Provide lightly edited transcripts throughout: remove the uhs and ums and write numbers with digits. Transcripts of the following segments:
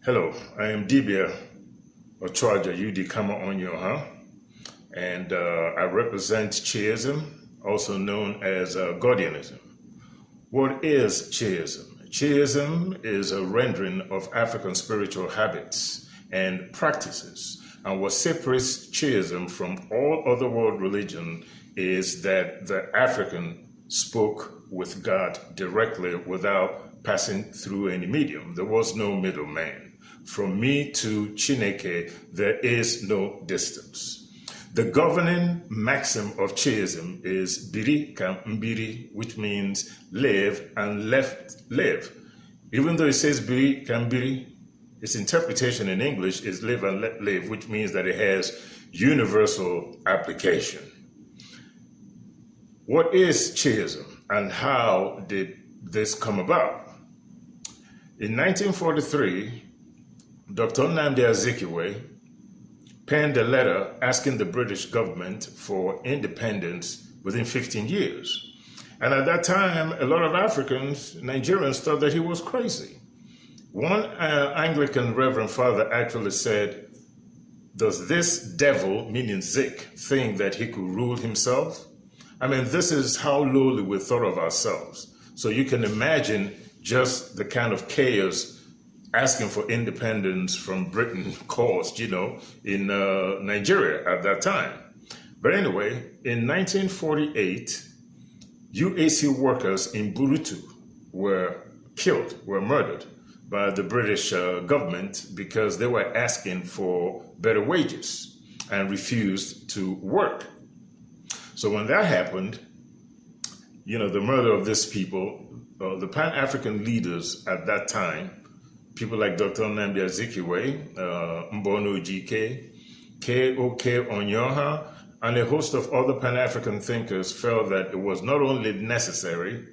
Hello, I am Dibia Ochuaja, Udee Kama Onyioha, and I represent Chiism, also known as Guardianism. What is Chiism? Chiism is a rendering of African spiritual habits and practices. And what separates Chiism from all other world religion is that the African spoke with God directly without passing through any medium. There was no middleman. From me to Chineke, there is no distance. The governing maxim of Chiism is Biri ka Mbiri, which means live and left live. Even though it says Biri ka Mbiri, its interpretation in English is live and let live, which means that it has universal application. What is Chiism and how did this come about? In 1943, Dr. Nnamdi Azikiwe penned a letter asking the British government for independence within 15 years. And at that time, a lot of Africans, Nigerians, thought that he was crazy. One Anglican Reverend Father actually said, "Does this devil," meaning Zik, think that he could rule himself? I mean, this is how lowly we thought of ourselves. So you can imagine just the kind of chaos asking for independence from Britain caused, in Nigeria at that time. But anyway, in 1948, UAC workers in Burutu were murdered by the British government because they were asking for better wages and refused to work. So when that happened, the murder of these people, the Pan-African leaders at that time, people like Dr. Nnamdi Azikiwe, Mbono Ojike, K.O.K. Onyioha, and a host of other Pan-African thinkers felt that it was not only necessary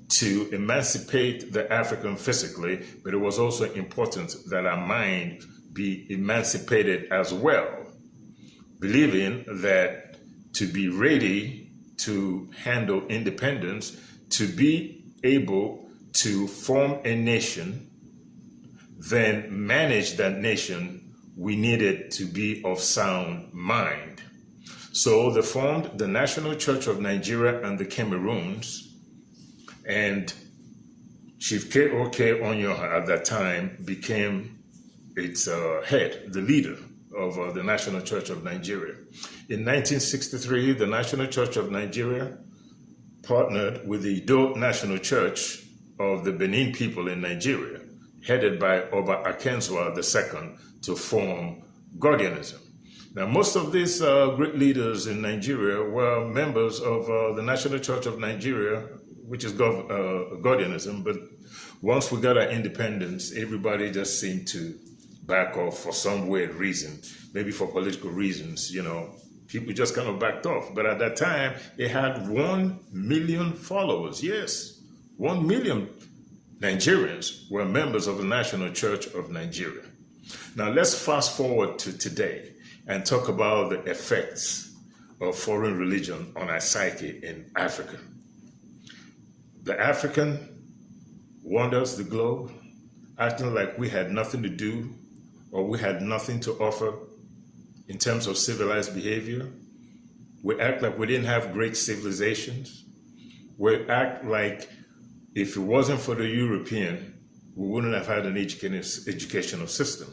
to emancipate the African physically, but it was also important that our mind be emancipated as well, believing that to be ready to handle independence, to be able to form a nation, then manage that nation, we needed to be of sound mind. So they formed the National Church of Nigeria and the Cameroons, and Chief K.O.K. Onyioha at that time became its head, the leader of the National Church of Nigeria. In 1963, the National Church of Nigeria partnered with the Edo National Church of the Benin people in Nigeria, headed by Oba Akenzwa II, to form Guardianism. Now, most of these great leaders in Nigeria were members of the National Church of Nigeria, which is Guardianism, but once we got our independence, everybody just seemed to back off for some weird reason, maybe for political reasons, people just kind of backed off. But at that time, it had 1 million followers. Yes, 1 million Nigerians were members of the National Church of Nigeria. Now let's fast forward to today and talk about the effects of foreign religion on our psyche in Africa. The African wanders the globe, acting like we had nothing to do or we had nothing to offer in terms of civilized behavior. We act like we didn't have great civilizations. We act like if it wasn't for the European, we wouldn't have had an educational system.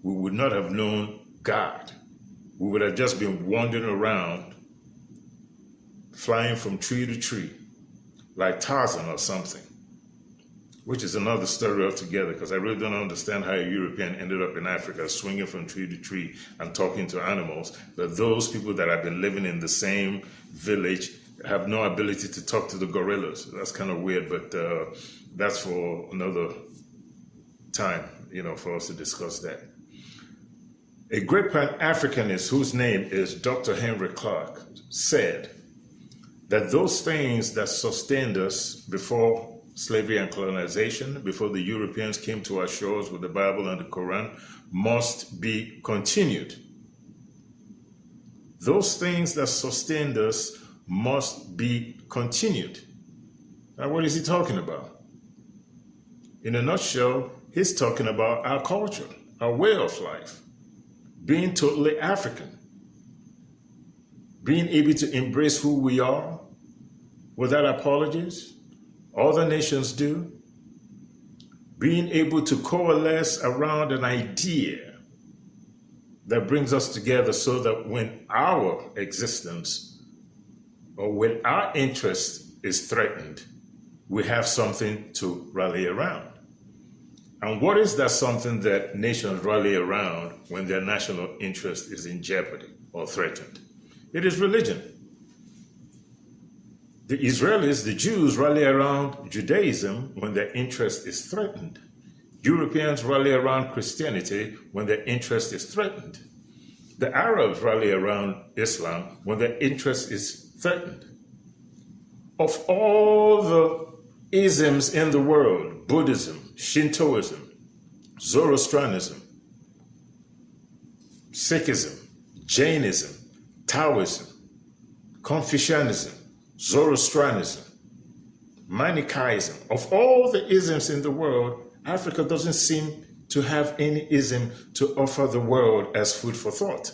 We would not have known God. We would have just been wandering around, flying from tree to tree, like Tarzan or something, which is another story altogether, because I really don't understand how a European ended up in Africa swinging from tree to tree and talking to animals. But those people that have been living in the same village have no ability to talk to the gorillas. That's kind of weird, but that's for another time, for us to discuss that. A great Pan-Africanist whose name is Dr. Henry Clark said that those things that sustained us before slavery and colonization, before the Europeans came to our shores with the Bible and the Quran, must be continued. Those things that sustained us must be continued. Now, what is he talking about? In a nutshell, he's talking about our culture, our way of life, being totally African, being able to embrace who we are without apologies. Other nations do. Being able to coalesce around an idea that brings us together so that when our existence or when our interest is threatened, we have something to rally around. And what is that something that nations rally around when their national interest is in jeopardy or threatened? It is religion. The Israelis, the Jews, rally around Judaism when their interest is threatened. Europeans rally around Christianity when their interest is threatened. The Arabs rally around Islam when their interest is threatened. Of all the isms in the world, Buddhism, Shintoism, Zoroastrianism, Sikhism, Jainism, Taoism, Confucianism, Zoroastrianism, Manichaeism, of all the isms in the world, Africa doesn't seem to have any ism to offer the world as food for thought.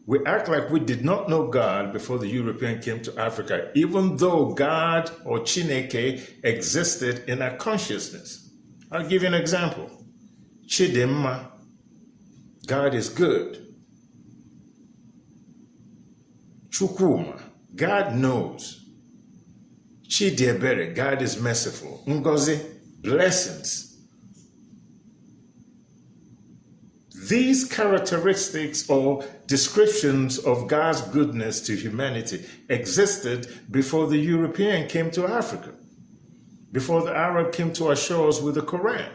We act like we did not know God before the European came to Africa, even though God or Chineke existed in our consciousness. I'll give you an example. Chidimma, God is good. Chukwuma, God knows. Chidiebere, God is merciful. Ngozi, blessings. These characteristics or descriptions of God's goodness to humanity existed before the European came to Africa, before the Arab came to our shores with the Quran.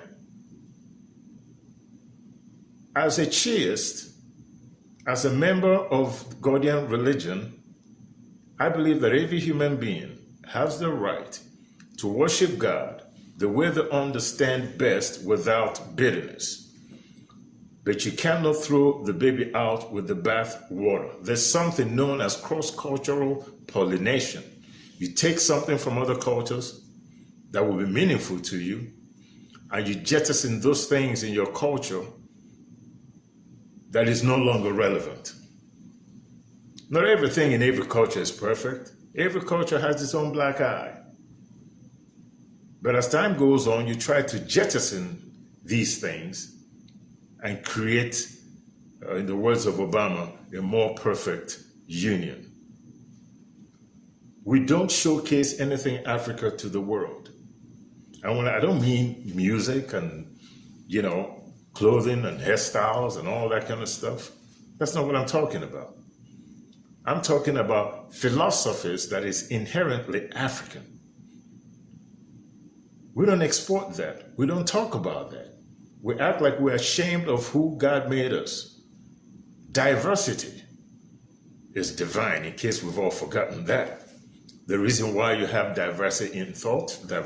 As a Shiist, as a member of Gaudian religion, I believe that every human being has the right to worship God the way they understand best without bitterness. But you cannot throw the baby out with the bath water. There's something known as cross-cultural pollination. You take something from other cultures that will be meaningful to you, and you jettison those things in your culture that is no longer relevant. Not everything in every culture is perfect. Every culture has its own black eye. But as time goes on, you try to jettison these things and create, in the words of Obama, a more perfect union. We don't showcase anything Africa to the world. And when I don't mean music and, clothing and hairstyles and all that kind of stuff. That's not what I'm talking about. I'm talking about philosophies that is inherently African. We don't export that. We don't talk about that. We act like we're ashamed of who God made us. Diversity is divine, in case we've all forgotten that. The reason why you have diversity in thought, the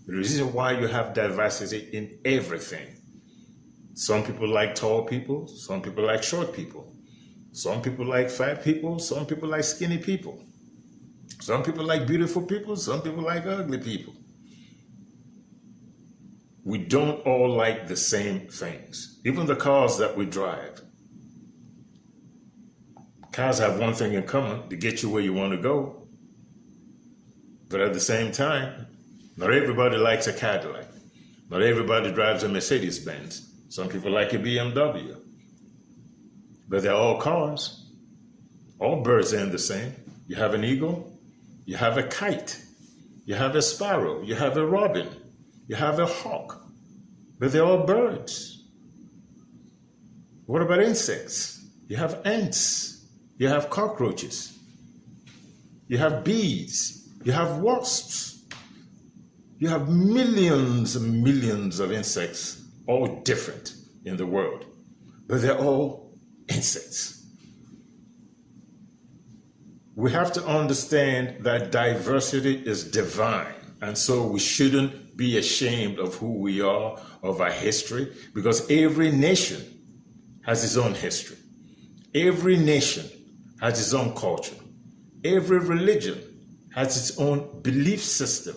reason why you have diversity in everything. Some people like tall people, some people like short people. Some people like fat people, some people like skinny people. Some people like beautiful people, some people like ugly people. We don't all like the same things. Even the cars that we drive. Cars have one thing in common, to get you where you want to go. But at the same time, not everybody likes a Cadillac. Not everybody drives a Mercedes-Benz. Some people like a BMW. But they're all cars. All birds ain't the same. You have an eagle, you have a kite, you have a sparrow, you have a robin, you have a hawk. But they're all birds. What about insects? You have ants, you have cockroaches, you have bees, you have wasps. You have millions and millions of insects, all different in the world, but they're all insects. We have to understand that diversity is divine, and so we shouldn't be ashamed of who we are, of our history, because every nation has its own history. Every nation has its own culture. Every religion has its own belief system.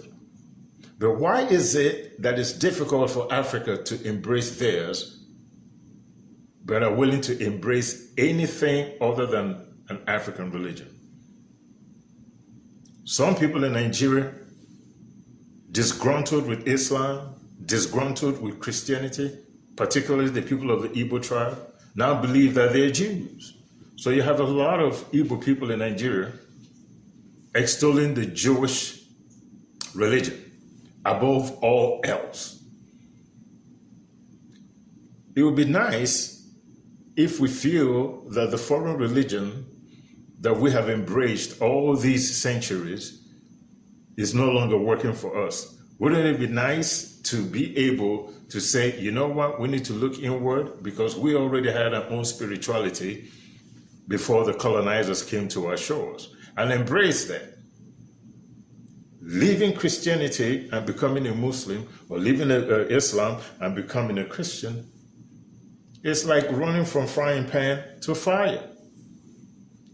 But why is it that it's difficult for Africa to embrace theirs but are willing to embrace anything other than an African religion. Some people in Nigeria, disgruntled with Islam, disgruntled with Christianity, particularly the people of the Igbo tribe, now believe that they're Jews. So you have a lot of Igbo people in Nigeria extolling the Jewish religion above all else. It would be nice if we feel that the foreign religion that we have embraced all these centuries is no longer working for us. Wouldn't it be nice to be able to say, you know what, we need to look inward because we already had our own spirituality before the colonizers came to our shores, and embrace that. Leaving Christianity and becoming a Muslim, or leaving Islam and becoming a Christian, it's like running from frying pan to fire.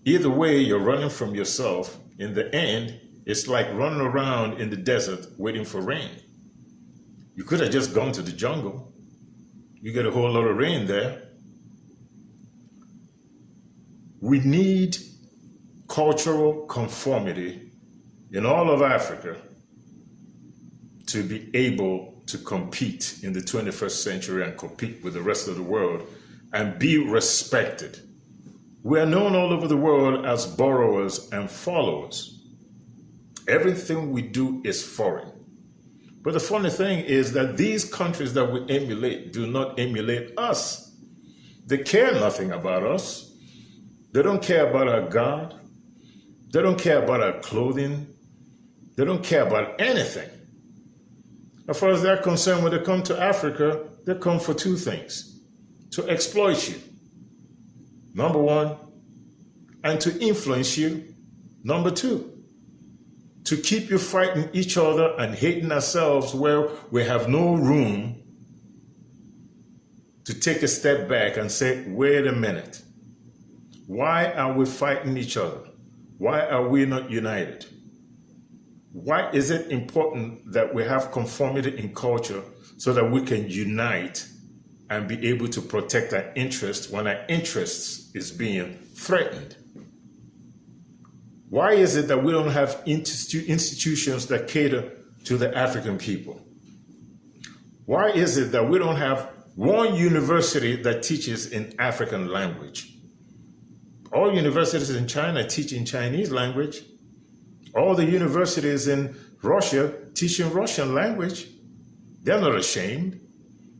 Either way, you're running from yourself. In the end, it's like running around in the desert waiting for rain. You could have just gone to the jungle. You get a whole lot of rain there. We need cultural conformity in all of Africa to be able to compete in the 21st century and compete with the rest of the world and be respected. We are known all over the world as borrowers and followers. Everything we do is foreign. But the funny thing is that these countries that we emulate do not emulate us. They care nothing about us. They don't care about our God. They don't care about our clothing. They don't care about anything. As far as they're concerned, when they come to Africa, they come for two things: to exploit you, number one, and to influence you, number two, to keep you fighting each other and hating ourselves where we have no room to take a step back and say, wait a minute, why are we fighting each other? Why are we not united? Why is it important that we have conformity in culture so that we can unite and be able to protect our interests when our interests is being threatened? Why is it that we don't have institutions that cater to the African people? Why is it that we don't have one university that teaches in African language? All universities in China teach in Chinese language. All the universities in Russia teach in Russian language. They're not ashamed.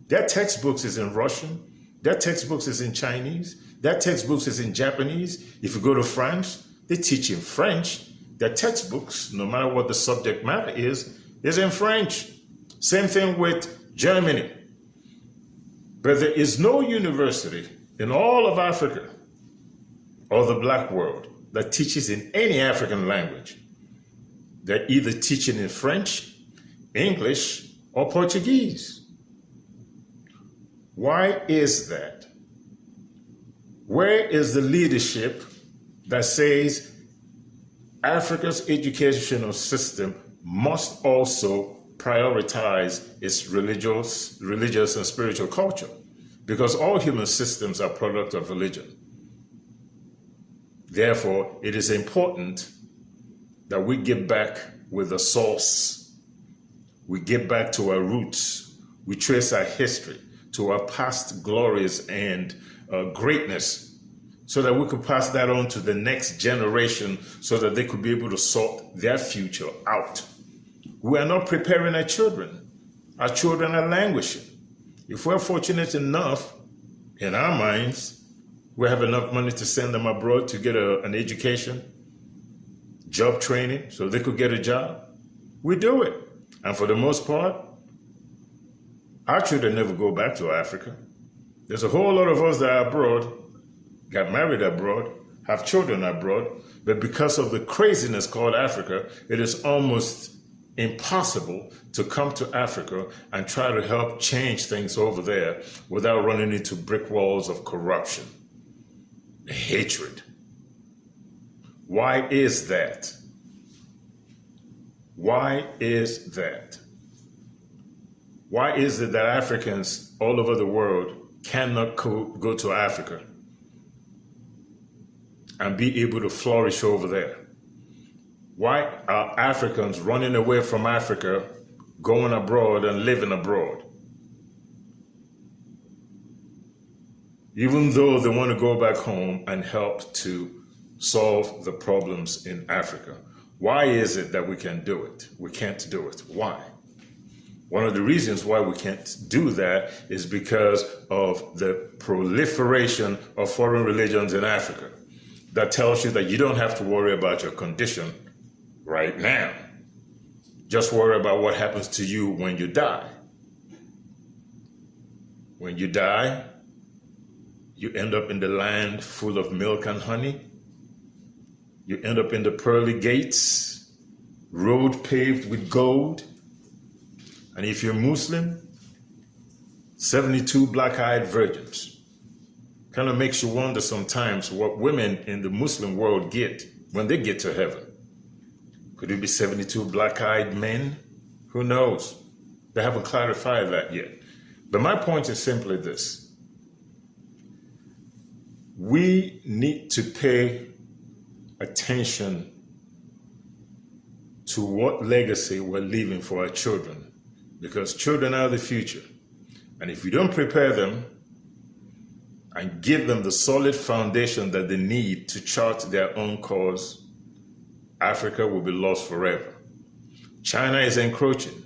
Their textbooks is in Russian. Their textbooks is in Chinese. Their textbooks is in Japanese. If you go to France, they teach in French. Their textbooks, no matter what the subject matter is in French. Same thing with Germany. But there is no university in all of Africa or the Black world that teaches in any African language. They're either teaching in French, English, or Portuguese. Why is that? Where is the leadership that says Africa's educational system must also prioritize its religious and spiritual culture? Because all human systems are product of religion. Therefore, it is important that we get back with the source. We get back to our roots. We trace our history to our past glories and greatness so that we could pass that on to the next generation so that they could be able to sort their future out. We are not preparing our children. Our children are languishing. If we're fortunate enough, in our minds, we have enough money to send them abroad to get an education, job training, so they could get a job, we do it. And for the most part, our children never go back to Africa. There's a whole lot of us that are abroad, got married abroad, have children abroad, but because of the craziness called Africa, it is almost impossible to come to Africa and try to help change things over there without running into brick walls of corruption, hatred. Why is that? Why is that? Why is it that Africans all over the world cannot go to Africa and be able to flourish over there? Why are Africans running away from Africa, going abroad and living abroad? Even though they want to go back home and help to solve the problems in Africa. Why is it that we can do it? We can't do it. Why? One of the reasons why we can't do that is because of the proliferation of foreign religions in Africa. That tells you that you don't have to worry about your condition right now. Just worry about what happens to you when you die. When you die, you end up in the land full of milk and honey. You end up in the pearly gates, road paved with gold. And if you're Muslim, 72 black-eyed virgins. Kind of makes you wonder sometimes what women in the Muslim world get when they get to heaven. Could it be 72 black-eyed men? Who knows? They haven't clarified that yet. But my point is simply this. We need to pay attention to what legacy we're leaving for our children, because children are the future. And if we don't prepare them and give them the solid foundation that they need to chart their own course, Africa will be lost forever. China is encroaching.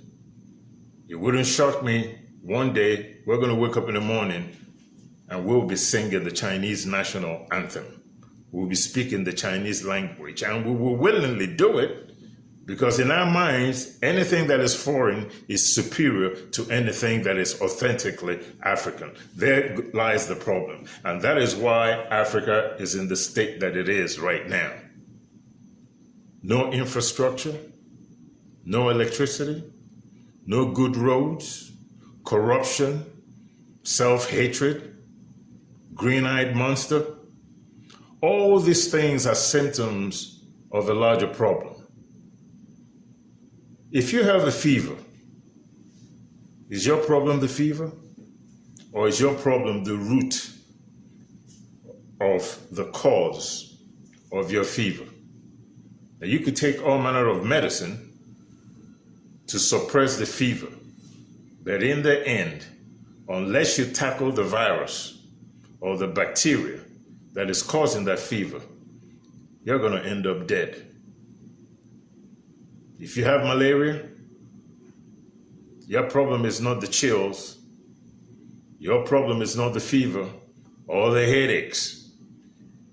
It wouldn't shock me one day we're going to wake up in the morning and we'll be singing the Chinese national anthem. We'll be speaking the Chinese language, and we will willingly do it because in our minds, anything that is foreign is superior to anything that is authentically African. There lies the problem. And that is why Africa is in the state that it is right now. No infrastructure, no electricity, no good roads, corruption, self-hatred, green-eyed monster. All these things are symptoms of a larger problem. If you have a fever, is your problem the fever? Or is your problem the root of the cause of your fever? Now, you could take all manner of medicine to suppress the fever, but in the end, unless you tackle the virus or the bacteria that is causing that fever, you're going to end up dead. If you have malaria, your problem is not the chills, your problem is not the fever or the headaches.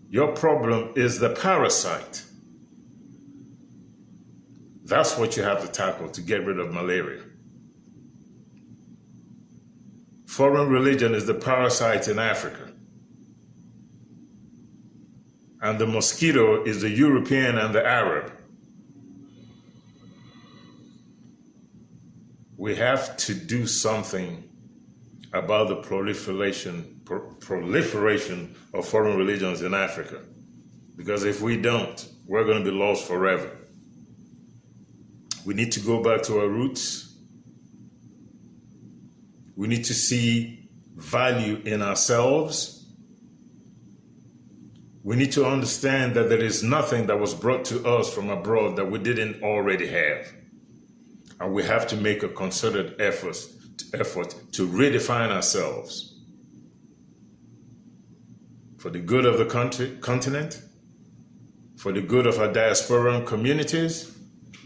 Your problem is the parasite. That's what you have to tackle to get rid of malaria. Foreign religion is the parasite in Africa. And the mosquito is the European and the Arab. We have to do something about the proliferation of foreign religions in Africa. Because if we don't, we're going to be lost forever. We need to go back to our roots. We need to see value in ourselves. We need to understand that there is nothing that was brought to us from abroad that we didn't already have. And we have to make a concerted effort to redefine ourselves for the good of the continent, for the good of our diasporan communities,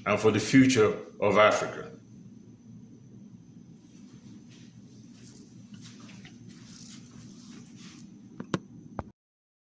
and for the future of Africa.